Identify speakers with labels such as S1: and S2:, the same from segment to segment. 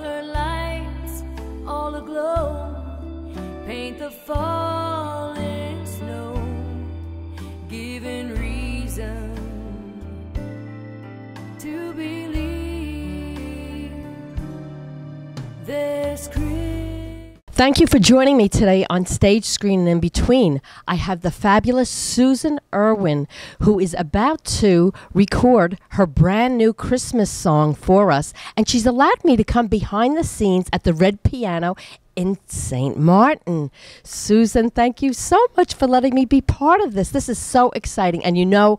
S1: her lights all aglow, paint the falling snow, giving reason to believe there's Christmas.
S2: Thank you for joining me today on Stage, Screen, and In Between. I have the fabulous Susan Erwin, who is about to record her brand new Christmas song for us. And she's allowed me to come behind the scenes at the Red Piano in St. Martin. Susan, thank you so much for letting me be part of this. This is so exciting. And you know,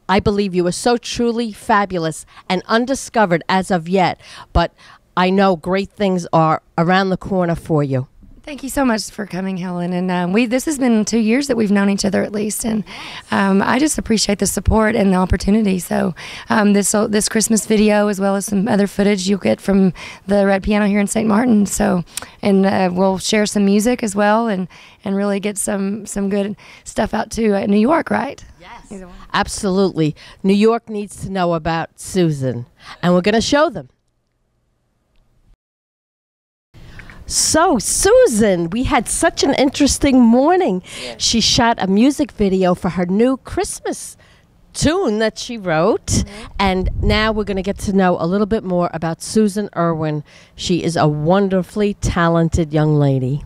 S2: I believe you are so truly fabulous and undiscovered as of yet. But I know great things are around the corner for you.
S3: Thank you so much for coming, Helen. And this has been 2 years that we've known each other at least. And I just appreciate the support and the opportunity. So this Christmas video, as well as some other footage you'll get from the Red Piano here in St. Martin. So, and we'll share some music as well, and really get some good stuff out to New York, right?
S2: Yes, absolutely. New York needs to know about Susan, and we're going to show them. So, Susan, we had such an interesting morning. Yeah. She shot a music video for her new Christmas tune that she wrote. And now we're going to get to know a little bit more about Susan Erwin. She is a wonderfully talented young lady.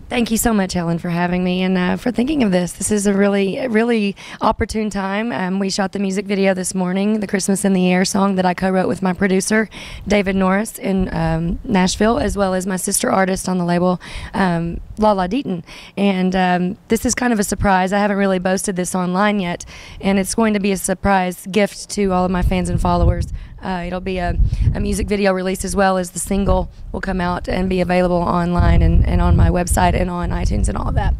S3: Thank you so much, Helen, for having me and for thinking of this. This is a really opportune time. We shot the music video this morning, the Christmas in the Air song that I co-wrote with my producer, David Norris, in Nashville, as well as my sister artist on the label, Lala Deaton. And this is kind of a surprise. I haven't really boasted this online yet, and it's going to be a surprise gift to all of my fans and followers. It'll be a music video release, as well as the single will come out and be available online and on my website and on iTunes and all of that.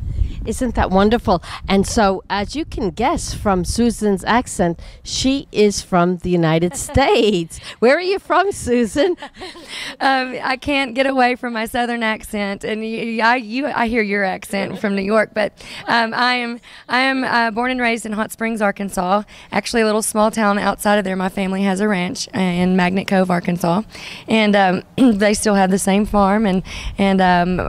S2: Isn't that wonderful? And so, as you can guess from Susan's accent, she is from the United States. Where are you from, Susan?
S3: I can't get away from my Southern accent, and I hear your accent from New York. But I am born and raised in Hot Springs, Arkansas. Actually, a little small town outside of there. My family has a ranch in Magnet Cove, Arkansas, and they still have the same farm. And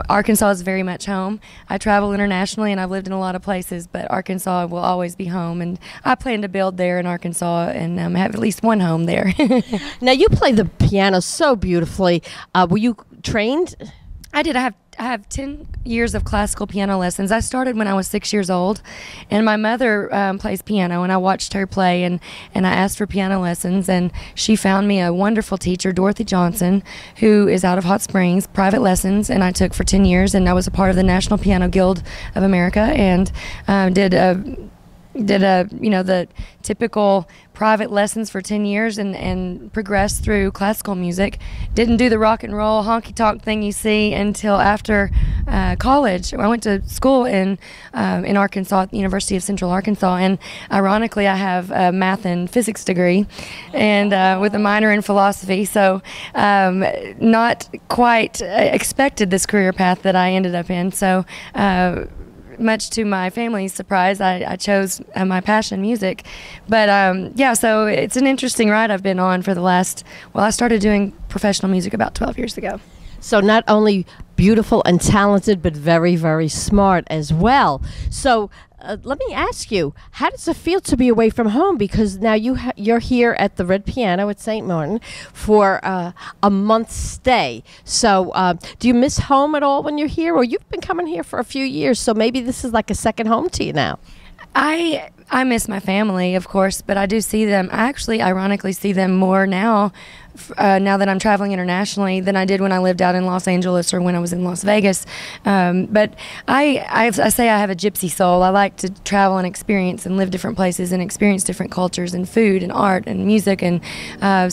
S3: Arkansas is very much home. I travel internationally, and I've lived in a lot of places, but Arkansas will always be home, and I plan to build there in Arkansas and have at least one home there.
S2: Now, you play the piano so beautifully. Were you trained?
S3: I did. I have 10 years of classical piano lessons. I started when I was 6 years old, and my mother plays piano, and I watched her play, and I asked for piano lessons, and she found me a wonderful teacher, Dorothy Johnson, who is out of Hot Springs, private lessons, and I took for 10 years, and I was a part of the National Piano Guild of America, and did the typical private lessons for 10 years and progressed through classical music. Didn't do the rock and roll honky-tonk thing you see until after college. I went to school in Arkansas, at the University of Central Arkansas, and ironically I have a math and physics degree and with a minor in philosophy, so not quite expected this career path that I ended up in. So much to my family's surprise, I chose my passion, music. But yeah, so it's an interesting ride I've been on for the last, I started doing professional music about 12 years ago.
S2: So not only beautiful and talented, but very, very smart as well. So let me ask you, how does it feel to be away from home? Because now you're here at the Red Piano at St. Martin for a month's stay. So do you miss home at all when you're here? Or you've been coming here for a few years, so maybe this is like a second home to you now.
S3: I miss my family, of course, but I do see them. I actually, ironically, see them more now that I'm traveling internationally than I did when I lived out in Los Angeles or when I was in Las Vegas. But I say I have a gypsy soul. I like to travel and experience and live different places and experience different cultures and food and art and music. And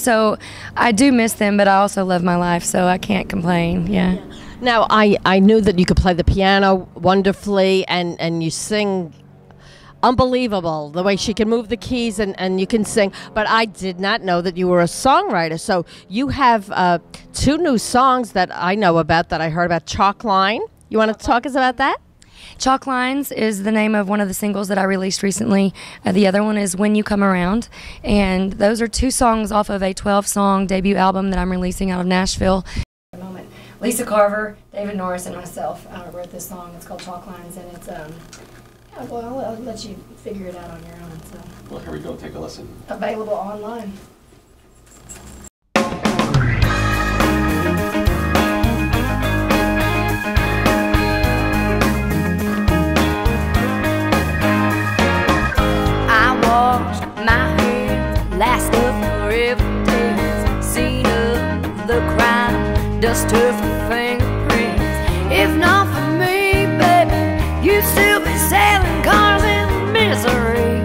S3: so I do miss them, but I also love my life, so I can't complain. Yeah.
S2: Now, I knew that you could play the piano wonderfully and you sing unbelievable, the way she can move the keys and you can sing, but I did not know that you were a songwriter. So you have 2 new songs that I know about, that I heard about. Chalk Line, you want to talk us about that?
S3: Chalk Lines is the name of one of the singles that I released recently. The other one is When You Come Around, and those are 2 songs off of a 12-song debut album that I'm releasing out of Nashville. Lisa Carver, David Norris, and myself wrote this song. It's called Chalk Lines, and it's yeah, well, I'll let you figure it out on your own. So.
S4: Well, here we go. Take a listen.
S3: Available online.
S1: I washed my hands last of forever days, seen of the crime, dust of the fingerprints. If not for me, baby, you'd still be selling cars in misery.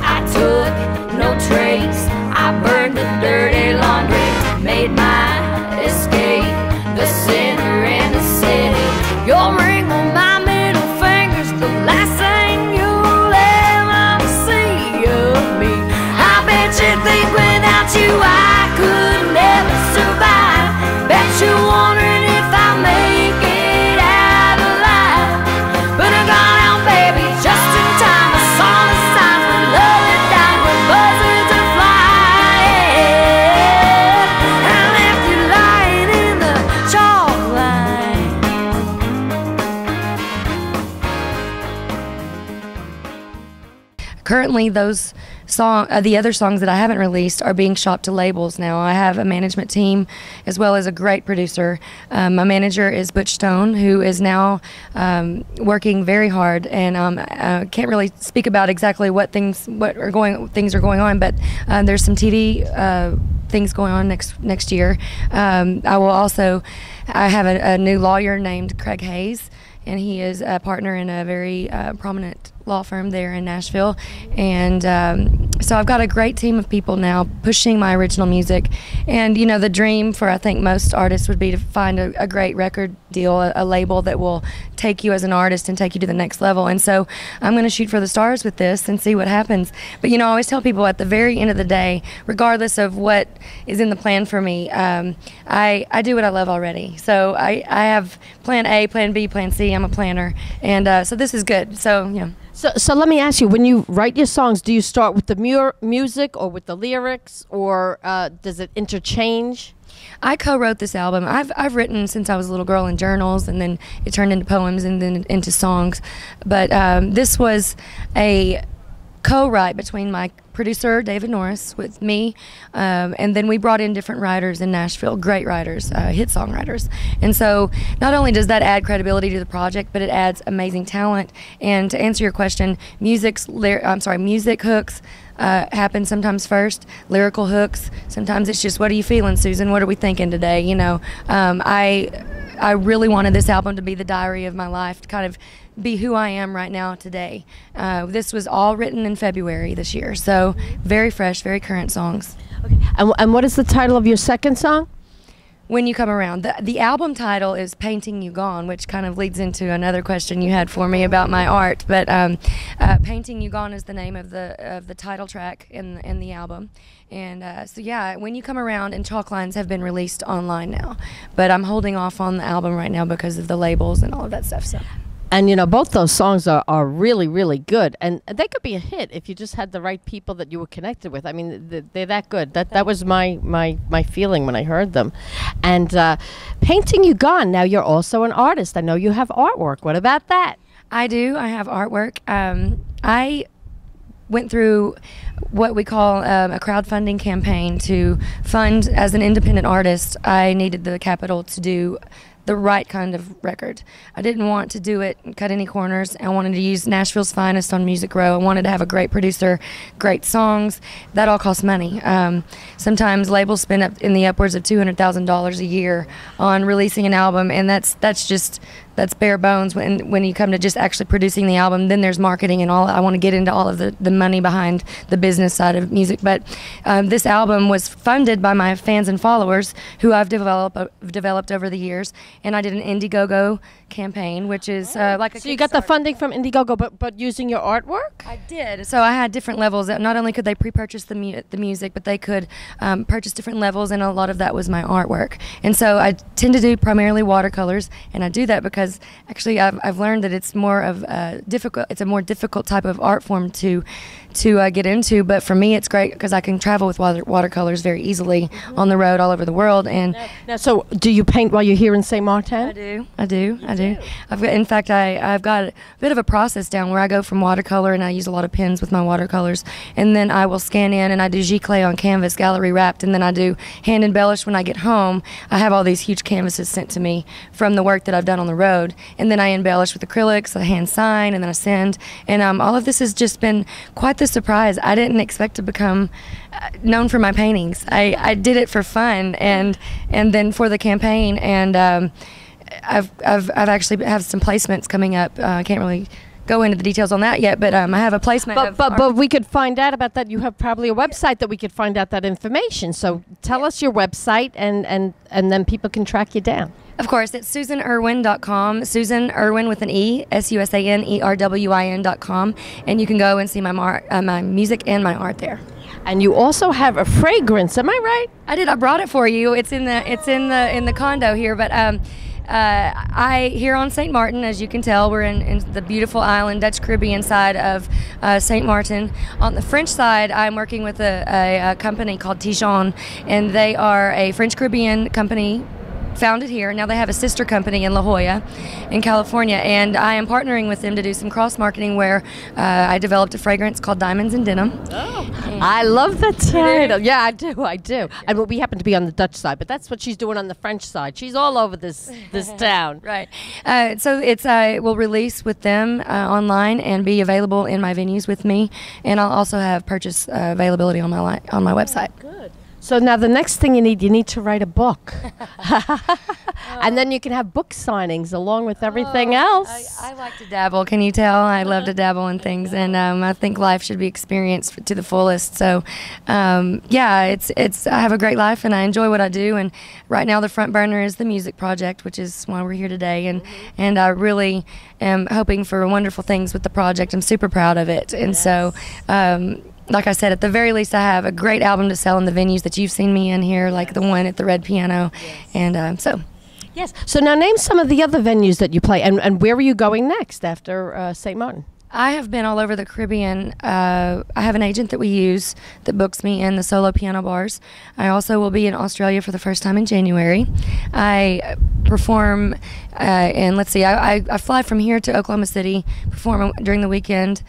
S1: I took no trace, I burned the dirty laundry, made my escape, the sinner and the city. Your ring on my middle finger's the last thing you'll ever see of me. I bet you think without you I could never survive. Bet you're wondering if I'll make it out alive. But I got out, baby, just in time. I saw the signs when love had died, when buzzards are flying. I left you lying in the chalk line.
S3: Currently, those the other songs that I haven't released are being shopped to labels now. I have a management team as well as a great producer. My manager is Butch Stone, who is now working very hard, and I can't really speak about exactly what things are going on, but there's some TV things going on next year. I have a new lawyer named Craig Hayes, and he is a partner in a very prominent law firm there in Nashville. And so I've got a great team of people now pushing my original music. And, you know, the dream for, I think, most artists would be to find a great record deal, a label that will take you as an artist and take you to the next level. And so I'm going to shoot for the stars with this and see what happens. But, you know, I always tell people at the very end of the day, regardless of what is in the plan for me, I do what I love already. So I have plan A, plan B, plan C. I'm a planner. And so this is good. So, yeah.
S2: So let me ask you, when you write your songs, do you start with the music or with the lyrics, or does it interchange?
S3: I co-wrote this album. I've written since I was a little girl in journals, and then it turned into poems and then into songs. But this was a co-write between my producer David Norris with me, and then we brought in different writers in Nashville, great writers, hit songwriters. And so not only does that add credibility to the project, but it adds amazing talent. And to answer your question, music hooks happen sometimes first, lyrical hooks. Sometimes it's just, what are you feeling, Susan? What are we thinking today? You know, I really wanted this album to be the diary of my life, to kind of be who I am right now today. This was all written in February this year, so very fresh, very current songs.
S2: Okay. And what is the title of your second song?
S3: When You Come Around. The album title is Painting You Gone, which kind of leads into another question you had for me about my art. But Painting You Gone is the name of the title track in the album. And so yeah, When You Come Around and Chalk Lines have been released online now. But I'm holding off on the album right now because of the labels and all of that stuff. So.
S2: And, you know, both those songs are really, really good. And they could be a hit if you just had the right people that you were connected with. I mean, they're that good. That was my feeling when I heard them. And Painting You Gone, now you're also an artist. I know you have artwork. What about that?
S3: I do. I have artwork. I went through what we call a crowdfunding campaign to fund, as an independent artist, I needed the capital to do the right kind of record. I didn't want to do it and cut any corners. I wanted to use Nashville's finest on Music Row. I wanted to have a great producer, great songs. That all costs money. Sometimes labels spend up in the upwards of $200,000 a year on releasing an album, and that's bare bones. When you come to just actually producing the album, then there's marketing and all. I want to get into all of the money behind the business side of music. But this album was funded by my fans and followers, who I've developed over the years. And I did an Indiegogo campaign, which is like a.
S2: So you got the funding from Indiegogo, but using your artwork?
S3: I did. So I had different levels. That not only could they pre-purchase the music, but they could purchase different levels, and a lot of that was my artwork. And so I tend to do primarily watercolors, and I do that because actually I've learned that it's more of a difficult type of art form to to get into. But for me, it's great because I can travel with watercolors very easily on the road all over the world. And
S2: Now, so do you paint while you're here in St. Martin?
S3: I do. In fact, I've got a bit of a process down where I go from watercolor, and I use a lot of pens with my watercolors, and then I will scan in and I do giclée on canvas, gallery wrapped, and then I do hand embellish when I get home. I have all these huge canvases sent to me from the work that I've done on the road, and then I embellish with acrylics, I hand sign, and then I send. And all of this has just been quite the surprise. I didn't expect to become known for my paintings. I did it for fun and then for the campaign, and I've actually have some placements coming up. I can't really go into the details on that yet, but I have a placement.
S2: But we could find out about that. You have probably a website that we could find out that information. So tell us your website, and then people can track you down.
S3: Of course, it's SusanErwin.com. Susan Erwin with an E, SusanErwin.com, and you can go and see my music and my art there.
S2: And you also have a fragrance. Am I right?
S3: I did. I brought it for you. It's in the condo here, but I here on St. Martin, as you can tell, we're in the beautiful island, Dutch Caribbean side of St. Martin. On the French side, I'm working with a company called Tijon, and they are a French Caribbean company founded here. Now they have a sister company in La Jolla in California, and I am partnering with them to do some cross-marketing where I developed a fragrance called Diamonds and Denim.
S2: Oh, I love that title. Yeah, I do. And we happen to be on the Dutch side, but that's what she's doing on the French side. She's all over this town.
S3: Right. So it's will release with them online and be available in my venues with me, and I'll also have purchase availability on my website.
S2: Good. So now the next thing you need to write a book. And then you can have book signings along with everything else.
S3: I like to dabble, can you tell? I love to dabble in things, and I think life should be experienced to the fullest. So, I have a great life, and I enjoy what I do, and right now the front burner is the music project, which is why we're here today, and I really am hoping for wonderful things with the project. I'm super proud of it, and so like I said, at the very least, I have a great album to sell in the venues that you've seen me in here, like the one at the Red Piano. Yes.
S2: Yes. So now name some of the other venues that you play, and where are you going next after St. Martin?
S3: I have been all over the Caribbean. I have an agent that we use that books me in the solo piano bars. I also will be in Australia for the first time in January. I perform I fly from here to Oklahoma City, perform during the weekend.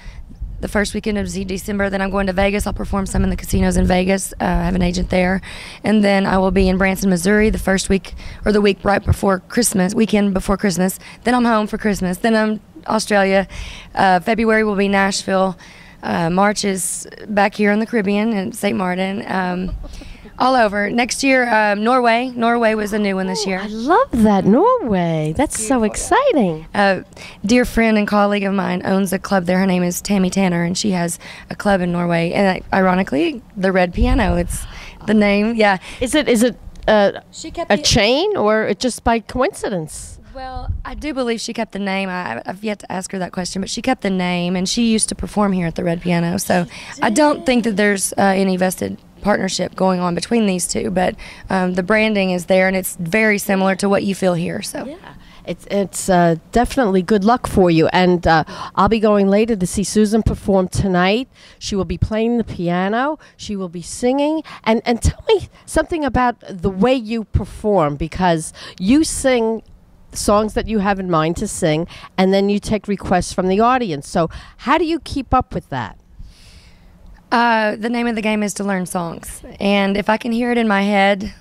S3: The first weekend of December, then I'm going to Vegas. I'll perform some in the casinos in Vegas. I have an agent there. And then I will be in Branson, Missouri the first week, or the week right before Christmas, weekend before Christmas. Then I'm home for Christmas. Then I'm Australia. February will be Nashville. March is back here in the Caribbean in St. Martin. All over. Next year, Norway. Norway was a new one this year.
S2: I love that, Norway. That's so exciting.
S3: A dear friend and colleague of mine owns a club there. Her name is Tammy Tanner, and she has a club in Norway. And ironically, the Red Piano. It's the name. Yeah.
S2: Is it a chain, or just by coincidence?
S3: Well, I do believe she kept the name. I've yet to ask her that question, but she kept the name, and she used to perform here at the Red Piano. So I don't think that there's any vested partnership going on between these two, but the branding is there, and it's very similar to what you feel here. So
S2: yeah, it's definitely good luck for you. And I'll be going later to see Susan perform tonight. She will be playing the piano. She will be singing. And tell me something about the way you perform, because you sing songs that you have in mind to sing, and then you take requests from the audience. So how do you keep up with that?
S3: The name of the game is to learn songs, and if I can hear it in my head,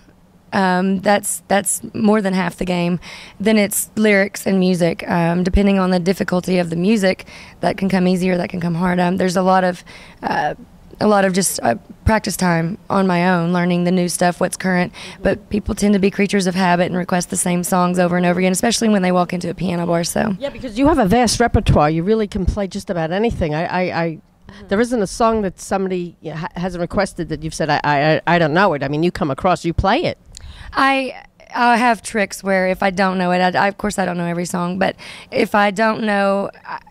S3: that's more than half the game. Then it's lyrics and music. Depending on the difficulty of the music, that can come easy or that can come hard. There's a lot of just practice time on my own, learning the new stuff, what's current. But people tend to be creatures of habit and request the same songs over and over again, especially when they walk into a piano bar. So
S2: yeah, because you have a vast repertoire. You really can play just about anything. There isn't a song that somebody hasn't requested that you've said, I don't know it. I mean, you come across, you play it.
S3: I have tricks where if I don't know it, of course I don't know every song, but if I don't know,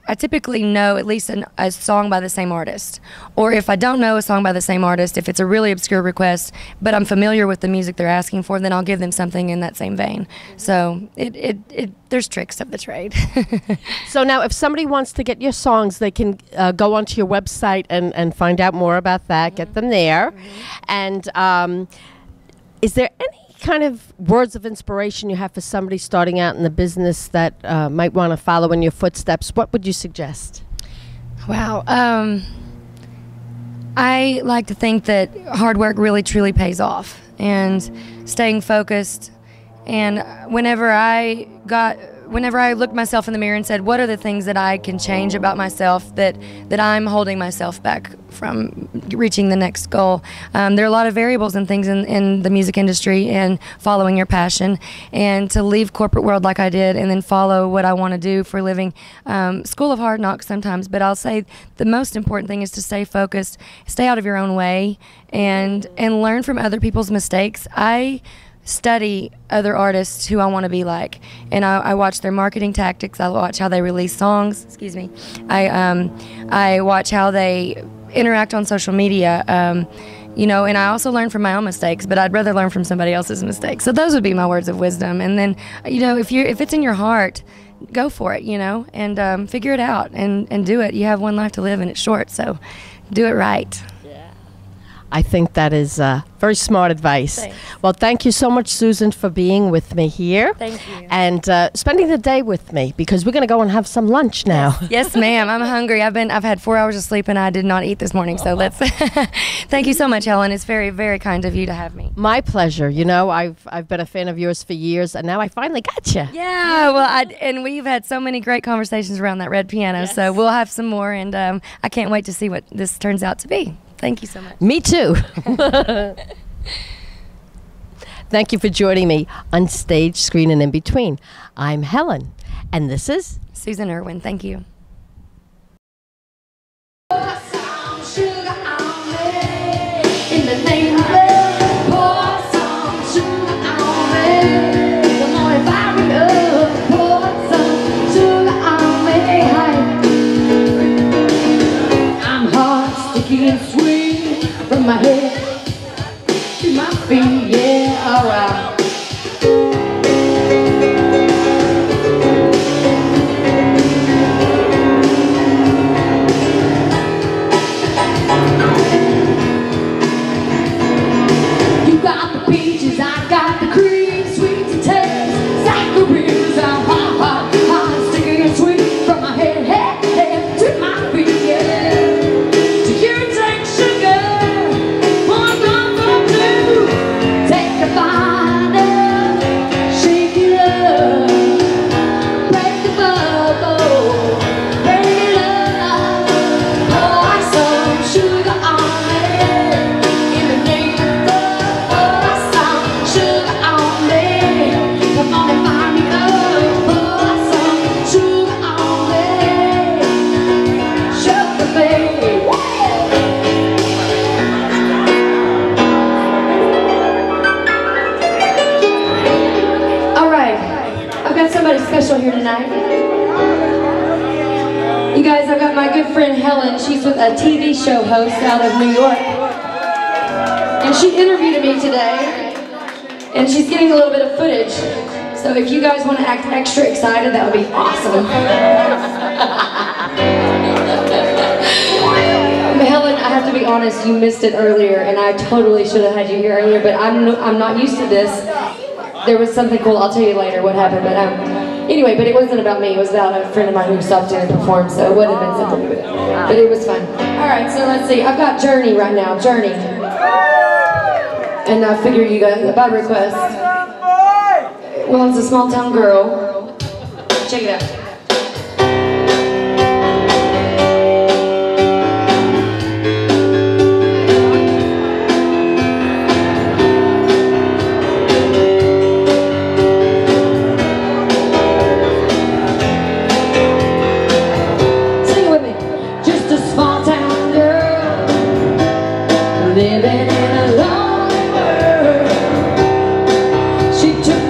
S3: I typically know at least a song by the same artist. Or if I don't know a song by the same artist, if it's a really obscure request, but I'm familiar with the music they're asking for, then I'll give them something in that same vein. So there's tricks of the trade.
S2: So now if somebody wants to get your songs, they can go onto your website and find out more about that, get them there. And is there any kind of words of inspiration you have for somebody starting out in the business that might want to follow in your footsteps? What would you suggest?
S3: Wow. I like to think that hard work really truly pays off, and staying focused. And whenever I looked myself in the mirror and said, what are the things that I can change about myself that I'm holding myself back from reaching the next goal? There are a lot of variables and things in the music industry, and following your passion, and to leave corporate world like I did and then follow what I want to do for a living. School of hard knocks sometimes, but I'll say the most important thing is to stay focused, stay out of your own way, and learn from other people's mistakes. I study other artists who I want to be like, and I watch their marketing tactics. I watch how they release songs. Excuse me. I watch how they interact on social media. And I also learn from my own mistakes, but I'd rather learn from somebody else's mistakes. So those would be my words of wisdom. And then, if it's in your heart, go for it, and figure it out and do it. You have one life to live, and it's short, so do it right.
S2: I think that is very smart advice.
S3: Thanks.
S2: Well, thank you so much, Susan, for being with me here.
S3: Thank you.
S2: And spending the day with me, because we're going to go and have some lunch now.
S3: Yes, ma'am. I'm hungry. I've had 4 hours of sleep, and I did not eat this morning. So let's. Thank you so much, Helen. It's very, very kind of you to have me.
S2: My pleasure. I've been a fan of yours for years, and now I finally got you.
S3: Yeah. Well, and we've had so many great conversations around that red piano. Yes. So we'll have some more, and I can't wait to see what this turns out to be. Thank you so much.
S2: Me too. Thank you for joining me on Stage, Screen, and In Between. I'm Helen, and this is
S3: Susan Erwin. Thank you.
S1: From my head to my feet, yeah, alright. You got the peaches, I got the cream, sweet and taste, saccharoos, I'm hot, sticky and sweet. From my head to my feet, yeah. So you take sugar. Special here tonight. You guys, I've got my good friend Helen. She's with a TV show host out of New York. And she interviewed me today. And she's getting a little bit of footage. So if you guys want to act extra excited, that would be awesome. Helen, I have to be honest, you missed it earlier, and I totally should have had you here earlier, but I'm not used to this. There was something cool. I'll tell you later what happened, but anyway, but it wasn't about me. It was about a friend of mine who stopped in and performed, so it would have been something to do with it. But it was fun. All right, so let's see. I've got Journey right now. Journey. And I figure you guys, by request. Well, it's a small town girl. Check it out. Living in a lonely world, she took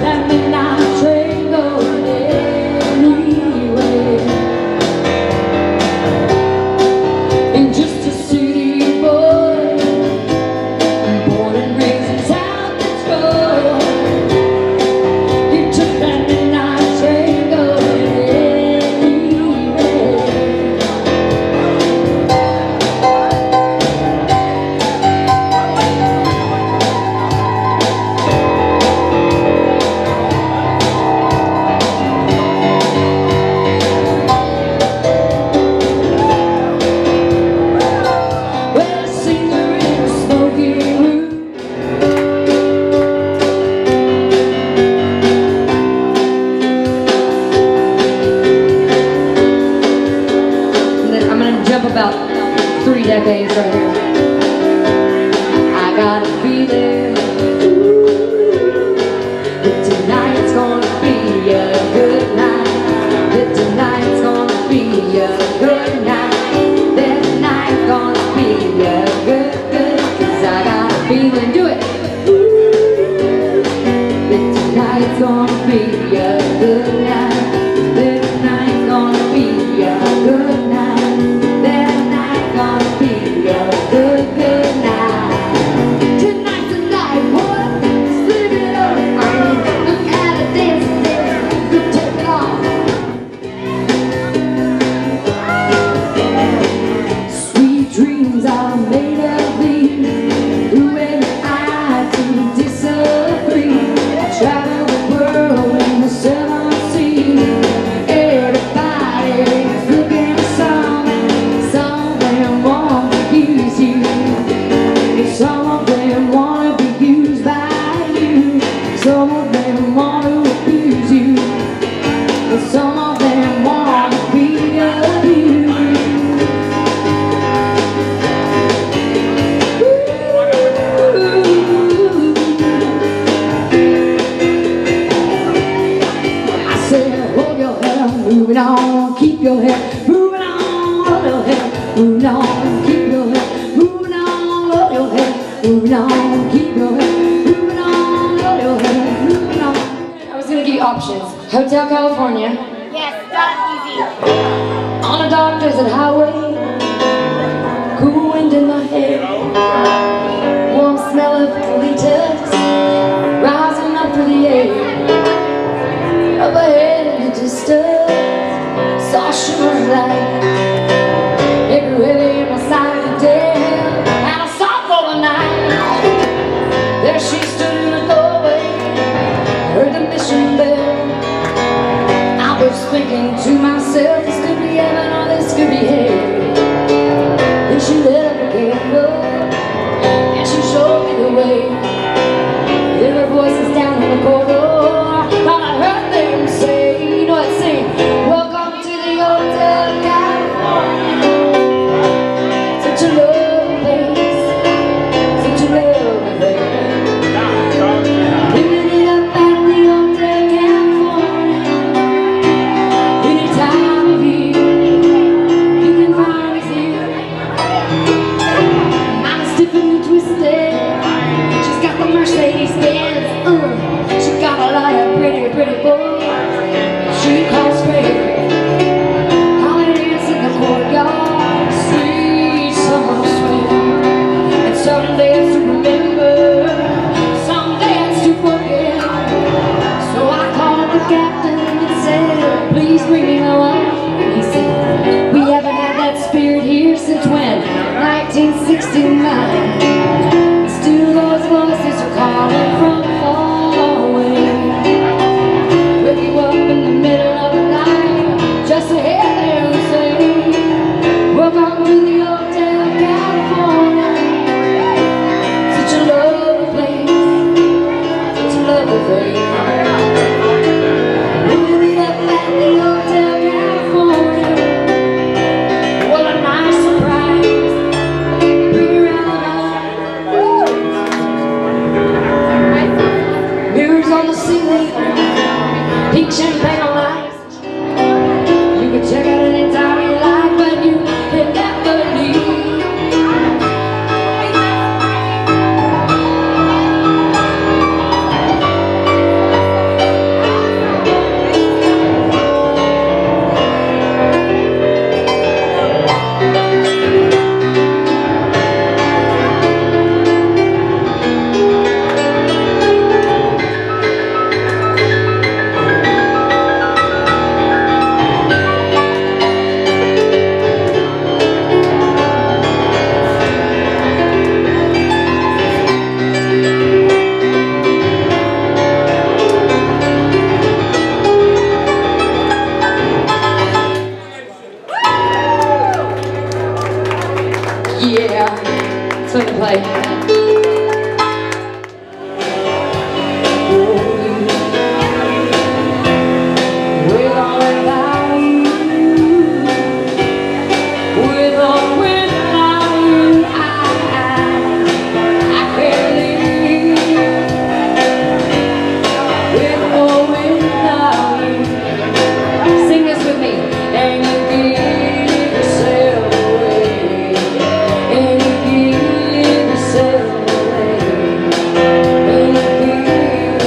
S1: Tonight's gonna be a good night. This night's gonna be a good night. That night's gonna be a good, good night. Tonight's the night, boy. Sleep it up. Look at it dancing, dancing. Good, take it off. Sweet dreams are made of these. Who am I to disagree? I travel the world in the seven seas. Everybody's looking for something. Some of them want to use you, and some of them want to be used by you. Some of them want to abuse you, and some of them want to be abused. I said, hold your head, moving on, keep your head, moving on, hold your head, moving on, keep your head, moving on, hold your head, moving on, keep your head, moving on, hold your head, moving on.
S3: I was gonna give you options. Hotel California,
S4: Yes, that's easy.
S3: on a dark desert highway, cool wind in my hair, warm smell of eucalyptus rising up through the air. Up ahead in the distance, saw a shimmering light. It grew heavy in my side of the dead, and I saw for the night. There she stood in the doorway, heard the mission bell. I was thinking to myself, this could be heaven or this could be hell. Then she lit up a candle, and she showed me the way. There were voices down in the corridor, thought I heard them say, you know what, sing, welcome to the Hotel California. Such a lovely place, such a lovely place. Living it up at the Hotel California. Any time of year, you can find us here. I'm stiff and twisted. She's got the Mercedes Benz. She got a lot of pretty, pretty boys. She calls favorite. Holidays in the courtyard. Sweet summer swim. And some days to remember, some days to forget. So I called the captain and said, please bring me home. He said, we haven't had that spirit here since when? 1969. Still those voices are calling from far away. Wake you up in the middle of the night just to hear them say, welcome to the Hotel California. Such a lovely place, such a lovely place. Living up at the Hotel California. What a nice surprise. Bring me around the mirrors on the ceiling, pink champagne on ice. You can check out any time you like, but you can never leave. Yeah, it's fun to play. With or without you, with or without you, I can't live. With or without you, sing this with me. And you give yourself away, and you give yourself away, and you give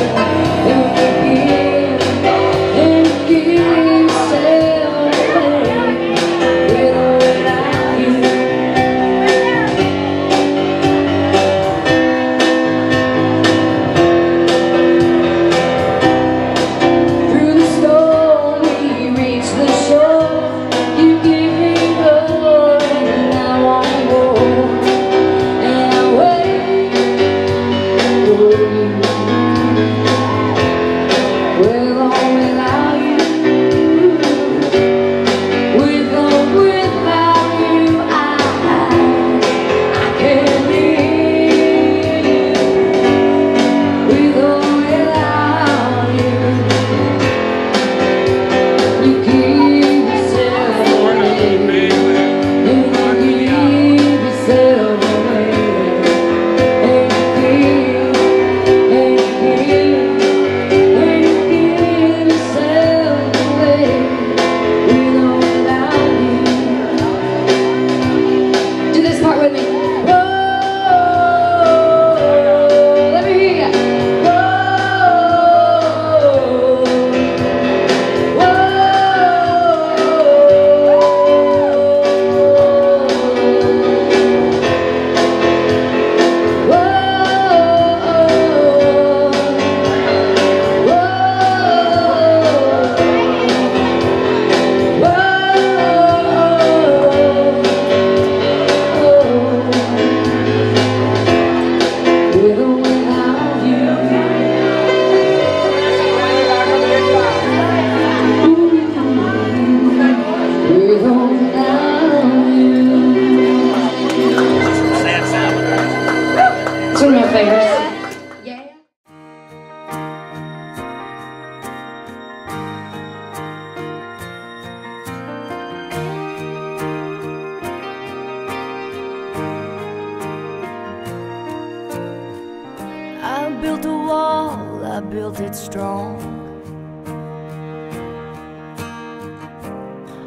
S1: I built it strong.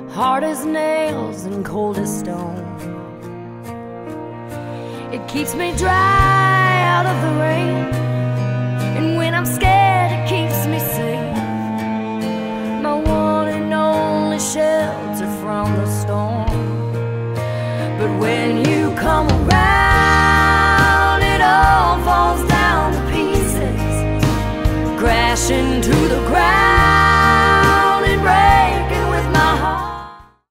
S1: Hard as nails and cold as stone. It keeps me dry out of the rain, and when I'm scared it keeps me safe. My one and only shelter from the storm. But when you come around, it all falls down to pieces, crashing to the ground.